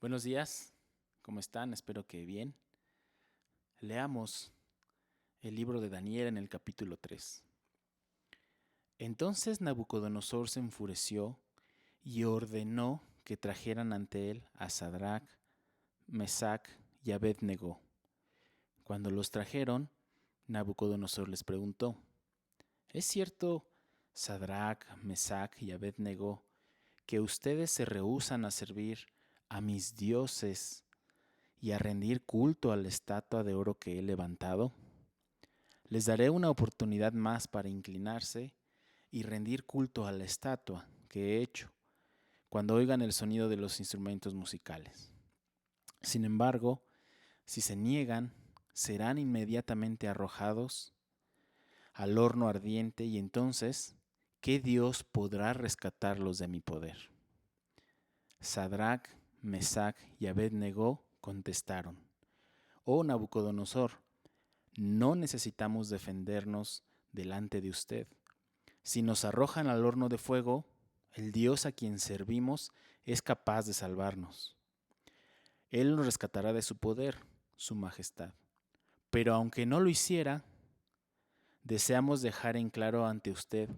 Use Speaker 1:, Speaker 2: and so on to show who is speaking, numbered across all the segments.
Speaker 1: Buenos días, ¿cómo están? Espero que bien. Leamos el libro de Daniel en el capítulo 3. Entonces Nabucodonosor se enfureció y ordenó que trajeran ante él a Sadrach, Mesach y Abed-Negó. Cuando los trajeron, Nabucodonosor les preguntó: ¿Es cierto, Sadrach, Mesach y Abed-Negó, que ustedes se rehúsan a servir a mis dioses y a rendir culto a la estatua de oro que he levantado? Les daré una oportunidad más para inclinarse y rendir culto a la estatua que he hecho cuando oigan el sonido de los instrumentos musicales. Sin embargo, si se niegan, serán inmediatamente arrojados al horno ardiente, y entonces, ¿qué Dios podrá rescatarlos de mi poder? Sadrach, Mesach y Abed-Negó contestaron: Oh Nabucodonosor, no necesitamos defendernos delante de usted. Si nos arrojan al horno de fuego, el Dios a quien servimos es capaz de salvarnos. Él nos rescatará de su poder, su majestad. Pero aunque no lo hiciera, deseamos dejar en claro ante usted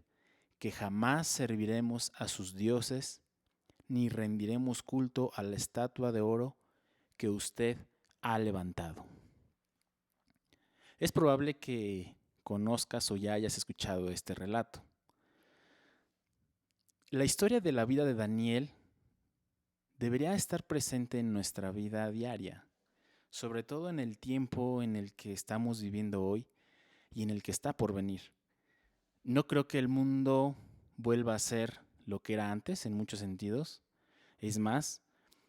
Speaker 1: que jamás serviremos a sus dioses ni rendiremos culto a la estatua de oro que usted ha levantado. Es probable que conozcas o ya hayas escuchado este relato. La historia de la vida de Daniel debería estar presente en nuestra vida diaria, sobre todo en el tiempo en el que estamos viviendo hoy y en el que está por venir. No creo que el mundo vuelva a ser lo que era antes en muchos sentidos. Es más,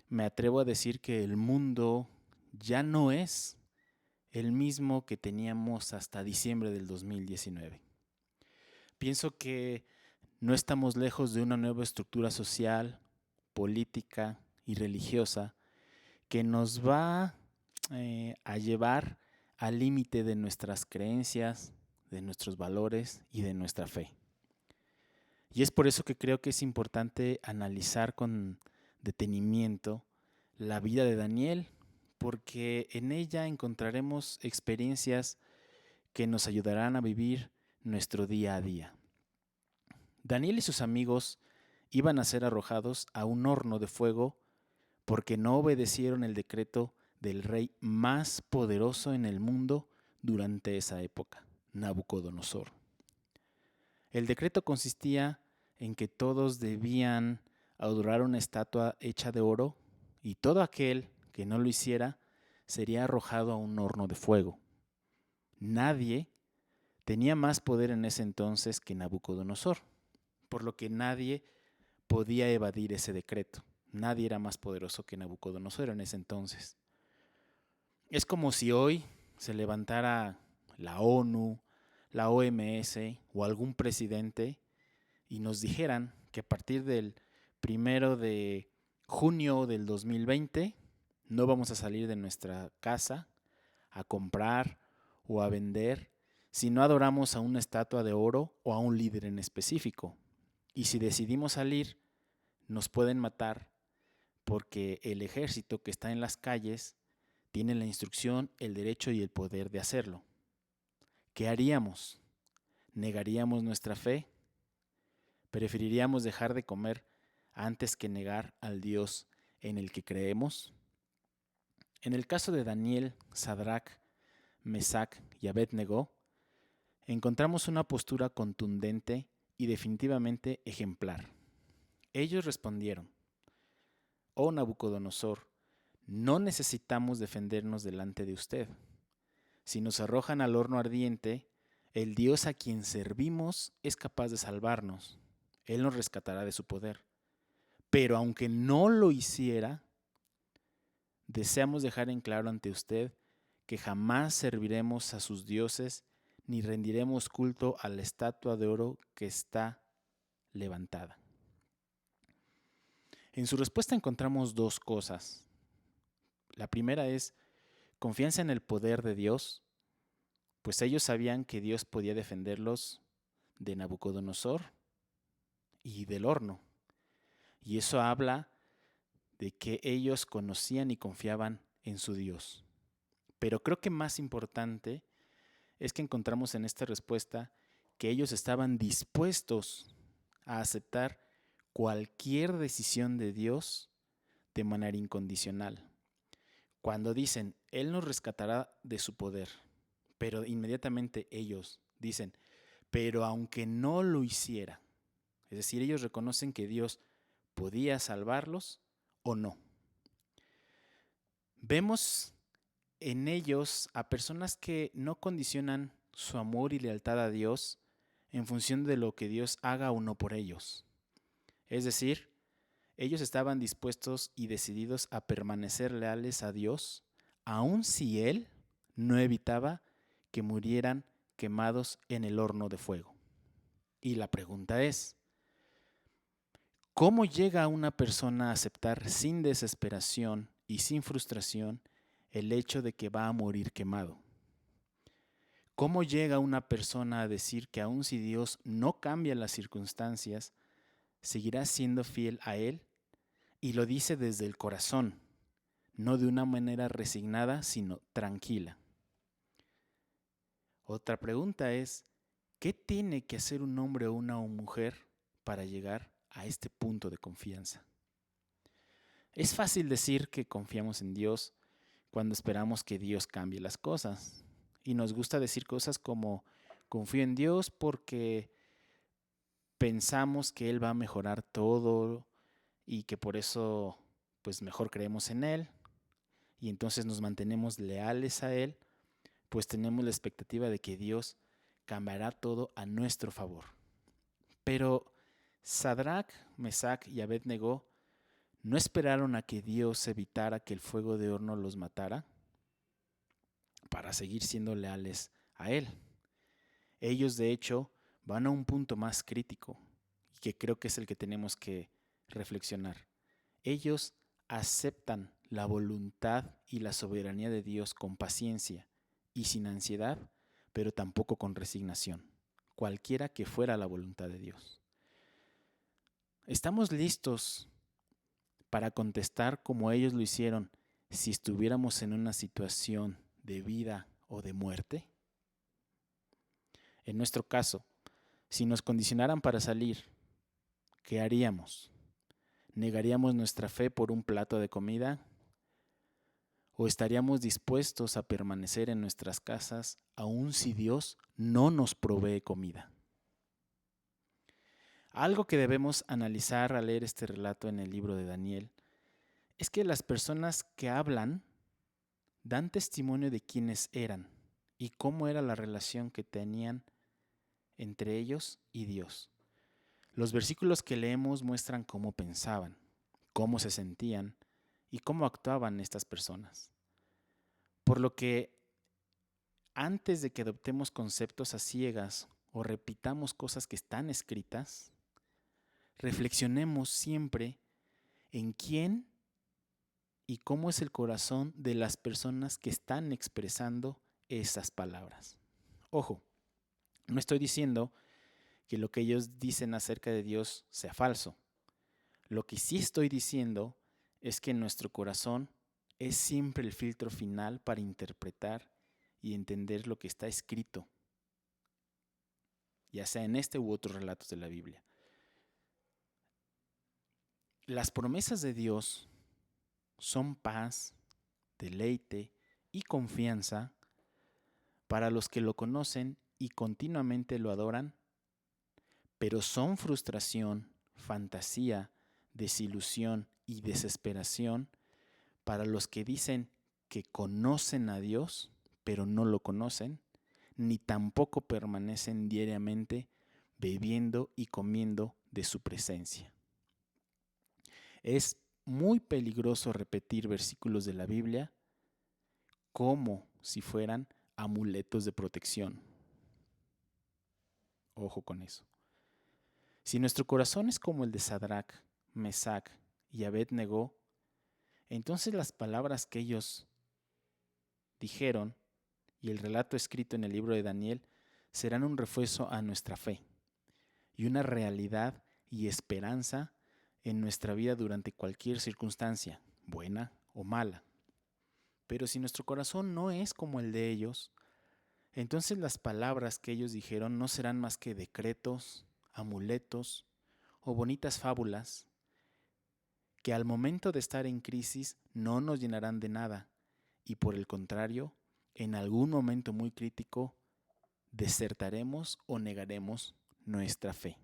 Speaker 1: me atrevo a decir que el mundo ya no es el mismo que teníamos hasta diciembre del 2019. Pienso que no estamos lejos de una nueva estructura social, política y religiosa que nos va a llevar al límite de nuestras creencias, de nuestros valores y de nuestra fe. Y es por eso que creo que es importante analizar con detenimiento la vida de Daniel, porque en ella encontraremos experiencias que nos ayudarán a vivir nuestro día a día. Daniel y sus amigos iban a ser arrojados a un horno de fuego porque no obedecieron el decreto del rey más poderoso en el mundo durante esa época, Nabucodonosor. El decreto consistía en que todos debían adorar una estatua hecha de oro, y todo aquel que no lo hiciera sería arrojado a un horno de fuego. Nadie tenía más poder en ese entonces que Nabucodonosor, por lo que nadie podía evadir ese decreto. Nadie era más poderoso que Nabucodonosor en ese entonces. Es como si hoy se levantara la ONU, la OMS o algún presidente y nos dijeran que a partir del 1 de junio del 2020 no vamos a salir de nuestra casa a comprar o a vender si no adoramos a una estatua de oro o a un líder en específico. Y si decidimos salir, nos pueden matar porque el ejército que está en las calles tiene la instrucción, el derecho y el poder de hacerlo. ¿Qué haríamos? ¿Negaríamos nuestra fe? ¿Preferiríamos dejar de comer antes que negar al Dios en el que creemos? En el caso de Daniel, Sadrach, Mesach y Abed-Negó, encontramos una postura contundente y definitivamente ejemplar. Ellos respondieron: Oh Nabucodonosor, no necesitamos defendernos delante de usted. Si nos arrojan al horno ardiente, el Dios a quien servimos es capaz de salvarnos. Él nos rescatará de su poder. Pero aunque no lo hiciera, deseamos dejar en claro ante usted que jamás serviremos a sus dioses ni rendiremos culto a la estatua de oro que está levantada. En su respuesta encontramos dos cosas. La primera es confianza en el poder de Dios, pues ellos sabían que Dios podía defenderlos de Nabucodonosor y del horno. Y eso habla de que ellos conocían y confiaban en su Dios. Pero creo que más importante es que encontramos en esta respuesta que ellos estaban dispuestos a aceptar cualquier decisión de Dios de manera incondicional. Cuando dicen, Él nos rescatará de su poder, pero inmediatamente ellos dicen, pero aunque no lo hiciera, es decir, ellos reconocen que Dios podía salvarlos o no. Vemos en ellos a personas que no condicionan su amor y lealtad a Dios en función de lo que Dios haga o no por ellos. Es decir, ellos estaban dispuestos y decididos a permanecer leales a Dios, aun si Él no evitaba que murieran quemados en el horno de fuego. Y la pregunta es, ¿cómo llega una persona a aceptar sin desesperación y sin frustración el hecho de que va a morir quemado? ¿Cómo llega una persona a decir que aun si Dios no cambia las circunstancias, seguirá siendo fiel a Él? Y lo dice desde el corazón, no de una manera resignada, sino tranquila. Otra pregunta es, ¿qué tiene que hacer un hombre o una mujer para llegar a este punto de confianza? Es fácil decir que confiamos en Dios cuando esperamos que Dios cambie las cosas. Y nos gusta decir cosas como, confío en Dios porque pensamos que Él va a mejorar todo y que por eso pues mejor creemos en Él y entonces nos mantenemos leales a Él, pues tenemos la expectativa de que Dios cambiará todo a nuestro favor. Pero Sadrach, Mesach y Abed-Negó no esperaron a que Dios evitara que el fuego de horno los matara para seguir siendo leales a Él. Ellos, de hecho, van a un punto más crítico y que creo que es el que tenemos que reflexionar. Ellos aceptan la voluntad y la soberanía de Dios con paciencia y sin ansiedad, pero tampoco con resignación, cualquiera que fuera la voluntad de Dios. ¿Estamos listos para contestar como ellos lo hicieron si estuviéramos en una situación de vida o de muerte? En nuestro caso, si nos condicionaran para salir, ¿qué haríamos? ¿Negaríamos nuestra fe por un plato de comida? ¿O estaríamos dispuestos a permanecer en nuestras casas aun si Dios no nos provee comida? Algo que debemos analizar al leer este relato en el libro de Daniel es que las personas que hablan dan testimonio de quiénes eran y cómo era la relación que tenían entre ellos y Dios. Los versículos que leemos muestran cómo pensaban, cómo se sentían y cómo actuaban estas personas. Por lo que antes de que adoptemos conceptos a ciegas o repitamos cosas que están escritas, reflexionemos siempre en quién y cómo es el corazón de las personas que están expresando esas palabras. Ojo, no estoy diciendo que lo que ellos dicen acerca de Dios sea falso. Lo que sí estoy diciendo es que nuestro corazón es siempre el filtro final para interpretar y entender lo que está escrito, ya sea en este u otros relatos de la Biblia. Las promesas de Dios son paz, deleite y confianza para los que lo conocen y continuamente lo adoran, pero son frustración, fantasía, desilusión y desesperación para los que dicen que conocen a Dios, pero no lo conocen, ni tampoco permanecen diariamente bebiendo y comiendo de su presencia. Es muy peligroso repetir versículos de la Biblia como si fueran amuletos de protección. Ojo con eso. Si nuestro corazón es como el de Sadrach, Mesach y Abed-Negó, entonces las palabras que ellos dijeron y el relato escrito en el libro de Daniel serán un refuerzo a nuestra fe y una realidad y esperanza en nuestra vida durante cualquier circunstancia, buena o mala. Pero si nuestro corazón no es como el de ellos, entonces las palabras que ellos dijeron no serán más que decretos, amuletos o bonitas fábulas que al momento de estar en crisis no nos llenarán de nada y por el contrario, en algún momento muy crítico, desertaremos o negaremos nuestra fe.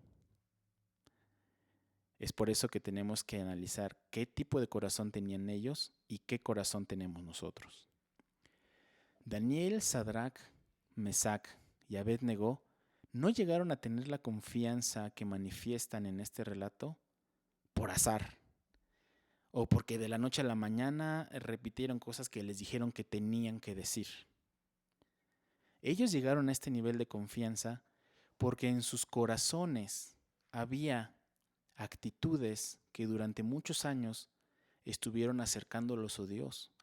Speaker 1: Es por eso que tenemos que analizar qué tipo de corazón tenían ellos y qué corazón tenemos nosotros. Daniel, Sadrach, Mesac y Abed-Negó no llegaron a tener la confianza que manifiestan en este relato por azar o porque de la noche a la mañana repitieron cosas que les dijeron que tenían que decir. Ellos llegaron a este nivel de confianza porque en sus corazones había actitudes que durante muchos años estuvieron acercándolos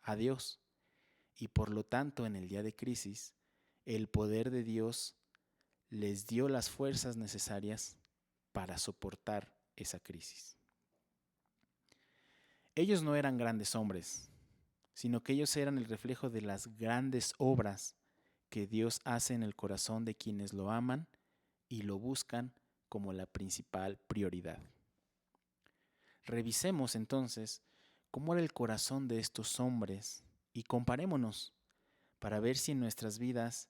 Speaker 1: a Dios, y por lo tanto en el día de crisis, el poder de Dios les dio las fuerzas necesarias para soportar esa crisis. Ellos no eran grandes hombres, sino que ellos eran el reflejo de las grandes obras que Dios hace en el corazón de quienes lo aman y lo buscan como la principal prioridad. Revisemos entonces cómo era el corazón de estos hombres y comparémonos para ver si en nuestras vidas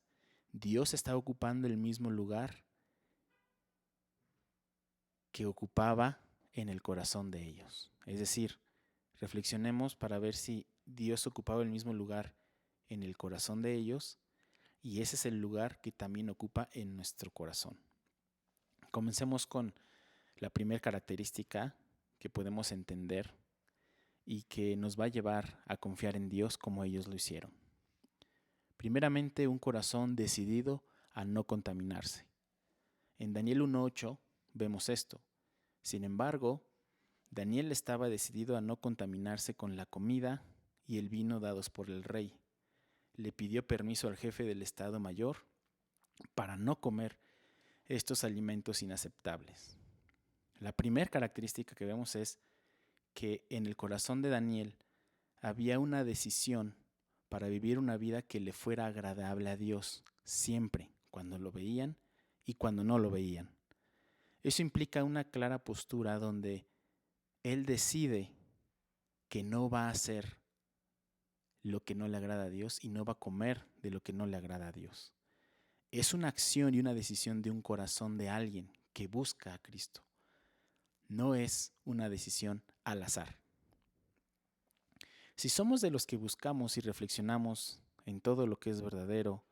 Speaker 1: Dios está ocupando el mismo lugar que ocupaba en el corazón de ellos. Es decir, reflexionemos para ver si Dios ocupaba el mismo lugar en el corazón de ellos y ese es el lugar que también ocupa en nuestro corazón. Comencemos con la primera característica que podemos entender y que nos va a llevar a confiar en Dios como ellos lo hicieron. Primeramente, un corazón decidido a no contaminarse. En Daniel 1:8 vemos esto. Sin embargo, Daniel estaba decidido a no contaminarse con la comida y el vino dados por el rey. Le pidió permiso al jefe del Estado Mayor para no comer estos alimentos inaceptables. La primera característica que vemos es que en el corazón de Daniel había una decisión para vivir una vida que le fuera agradable a Dios, siempre, cuando lo veían y cuando no lo veían. Eso implica una clara postura donde él decide que no va a hacer lo que no le agrada a Dios y no va a comer de lo que no le agrada a Dios. Es una acción y una decisión de un corazón de alguien que busca a Cristo. No es una decisión al azar. Si somos de los que buscamos y reflexionamos en todo lo que es verdadero,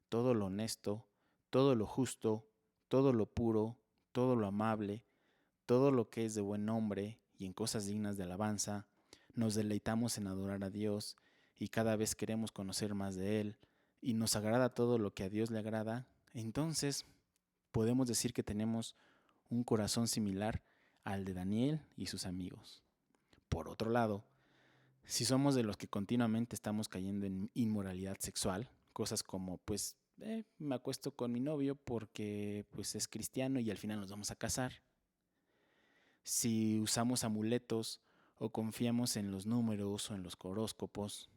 Speaker 1: todo lo honesto, todo lo justo, todo lo puro, todo lo amable, todo lo que es de buen nombre y en cosas dignas de alabanza, nos deleitamos en adorar a Dios y cada vez queremos conocer más de Él y nos agrada todo lo que a Dios le agrada, entonces podemos decir que tenemos un corazón similar al de Daniel y sus amigos. Por otro lado, si somos de los que continuamente estamos cayendo en inmoralidad sexual, cosas como me acuesto con mi novio porque es cristiano y al final nos vamos a casar. Si usamos amuletos o confiamos en los números o en los horóscopos,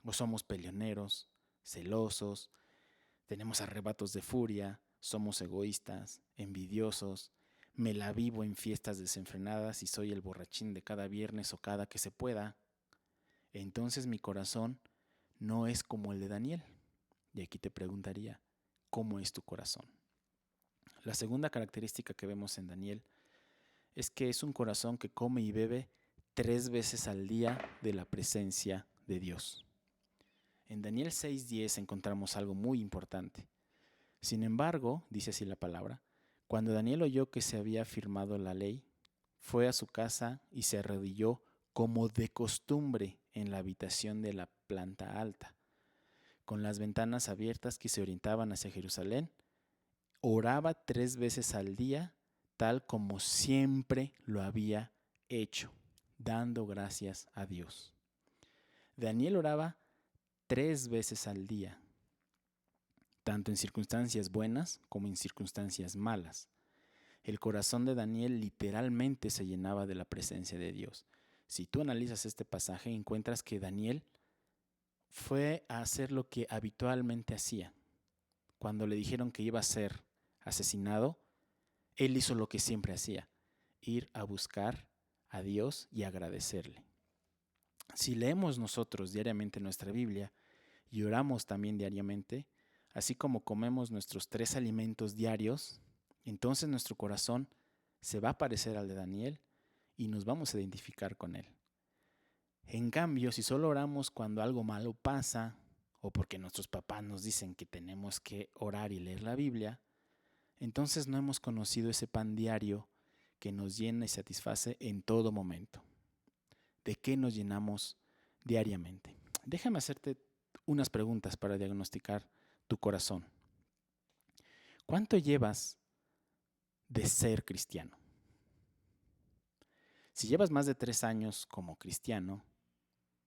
Speaker 1: o somos peleoneros, celosos, tenemos arrebatos de furia, somos egoístas, envidiosos, me la vivo en fiestas desenfrenadas y soy el borrachín de cada viernes o cada que se pueda, entonces mi corazón no es como el de Daniel. Y aquí te preguntaría, ¿cómo es tu corazón? La segunda característica que vemos en Daniel es que es un corazón que come y bebe 3 veces al día de la presencia de Dios. En Daniel 6:10 encontramos algo muy importante. Sin embargo, dice así la palabra, cuando Daniel oyó que se había firmado la ley, fue a su casa y se arrodilló como de costumbre en la habitación de la planta alta, con las ventanas abiertas que se orientaban hacia Jerusalén. Oraba 3 veces al día, tal como siempre lo había hecho, dando gracias a Dios. Daniel oraba 3 veces al día, tanto en circunstancias buenas como en circunstancias malas. El corazón de Daniel literalmente se llenaba de la presencia de Dios. Si tú analizas este pasaje, encuentras que Daniel fue a hacer lo que habitualmente hacía. Cuando le dijeron que iba a ser asesinado, él hizo lo que siempre hacía, ir a buscar a Dios y agradecerle. Si leemos nosotros diariamente nuestra Biblia y oramos también diariamente, así como comemos nuestros 3 alimentos diarios, entonces nuestro corazón se va a parecer al de Daniel y nos vamos a identificar con él. En cambio, si solo oramos cuando algo malo pasa o porque nuestros papás nos dicen que tenemos que orar y leer la Biblia, entonces no hemos conocido ese pan diario que nos llena y satisface en todo momento. ¿De qué nos llenamos diariamente? Déjame hacerte unas preguntas para diagnosticar tu corazón. ¿Cuánto llevas de ser cristiano? Si llevas más de 3 años como cristiano,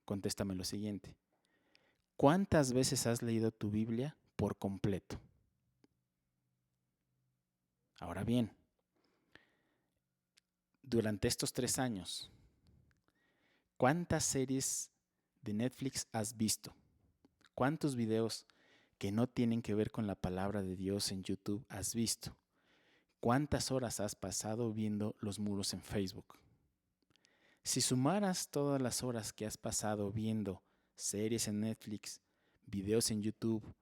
Speaker 1: contéstame lo siguiente. ¿Cuántas veces has leído tu Biblia por completo? Ahora bien, durante estos 3 años, ¿cuántas series de Netflix has visto? ¿Cuántos videos que no tienen que ver con la palabra de Dios en YouTube has visto? ¿Cuántas horas has pasado viendo los muros en Facebook? Si sumaras todas las horas que has pasado viendo series en Netflix, videos en YouTube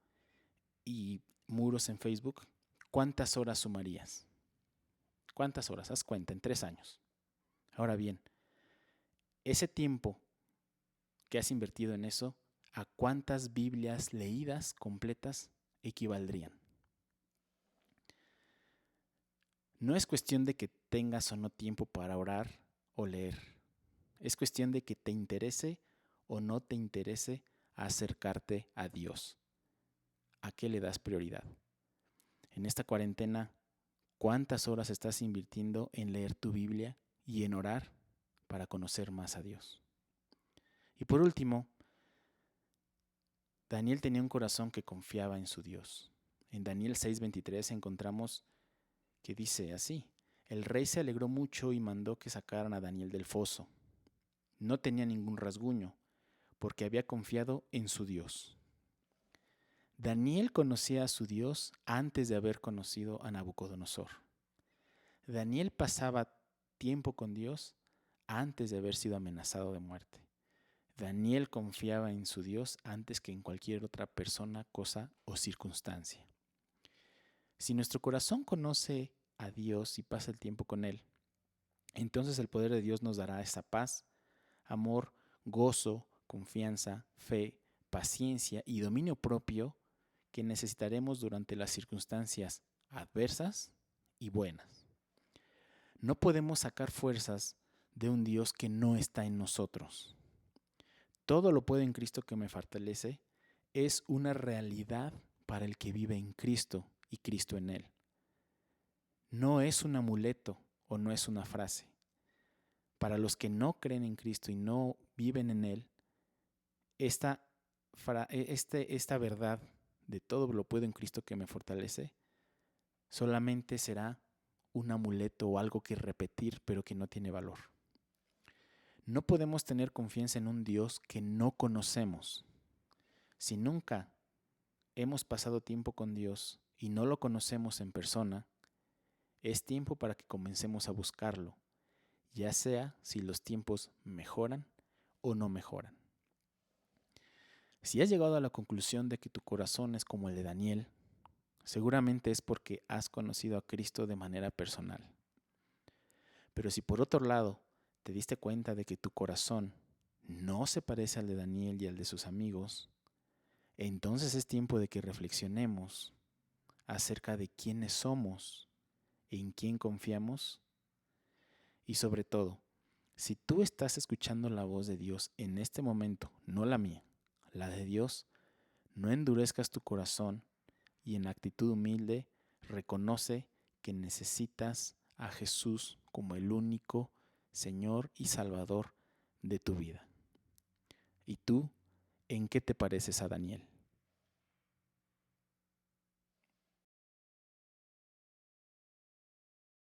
Speaker 1: y muros en Facebook, ¿cuántas horas sumarías? ¿Cuántas horas? Haz cuenta, en 3 años. Ahora bien, ese tiempo que has invertido en eso, ¿a cuántas Biblias leídas completas equivaldrían? No es cuestión de que tengas o no tiempo para orar o leer. Es cuestión de que te interese o no te interese acercarte a Dios. ¿A qué le das prioridad? En esta cuarentena, ¿cuántas horas estás invirtiendo en leer tu Biblia y en orar para conocer más a Dios? Y por último, Daniel tenía un corazón que confiaba en su Dios. En Daniel 6:23 encontramos que dice así: el rey se alegró mucho y mandó que sacaran a Daniel del foso. No tenía ningún rasguño, porque había confiado en su Dios. Daniel conocía a su Dios antes de haber conocido a Nabucodonosor. Daniel pasaba tiempo con Dios antes de haber sido amenazado de muerte. Daniel confiaba en su Dios antes que en cualquier otra persona, cosa o circunstancia. Si nuestro corazón conoce a Dios y pasa el tiempo con Él, entonces el poder de Dios nos dará esa paz, amor, gozo, confianza, fe, paciencia y dominio propio que necesitaremos durante las circunstancias adversas y buenas. No podemos sacar fuerzas de un Dios que no está en nosotros. Todo lo puedo en Cristo que me fortalece es una realidad para el que vive en Cristo y Cristo en él. No es un amuleto o no es una frase. Para los que no creen en Cristo y no viven en él, esta verdad de todo lo puedo en Cristo que me fortalece solamente será un amuleto o algo que repetir, pero que no tiene valor. No podemos tener confianza en un Dios que no conocemos. Si nunca hemos pasado tiempo con Dios y no lo conocemos en persona, es tiempo para que comencemos a buscarlo, ya sea si los tiempos mejoran o no mejoran. Si has llegado a la conclusión de que tu corazón es como el de Daniel, seguramente es porque has conocido a Cristo de manera personal. Pero si por otro lado te diste cuenta de que tu corazón no se parece al de Daniel y al de sus amigos, entonces es tiempo de que reflexionemos acerca de quiénes somos, en quién confiamos y sobre todo, si tú estás escuchando la voz de Dios en este momento, no la mía, la de Dios, no endurezcas tu corazón y en actitud humilde reconoce que necesitas a Jesús como el único Señor y Salvador de tu vida. ¿Y tú en qué te pareces a Daniel?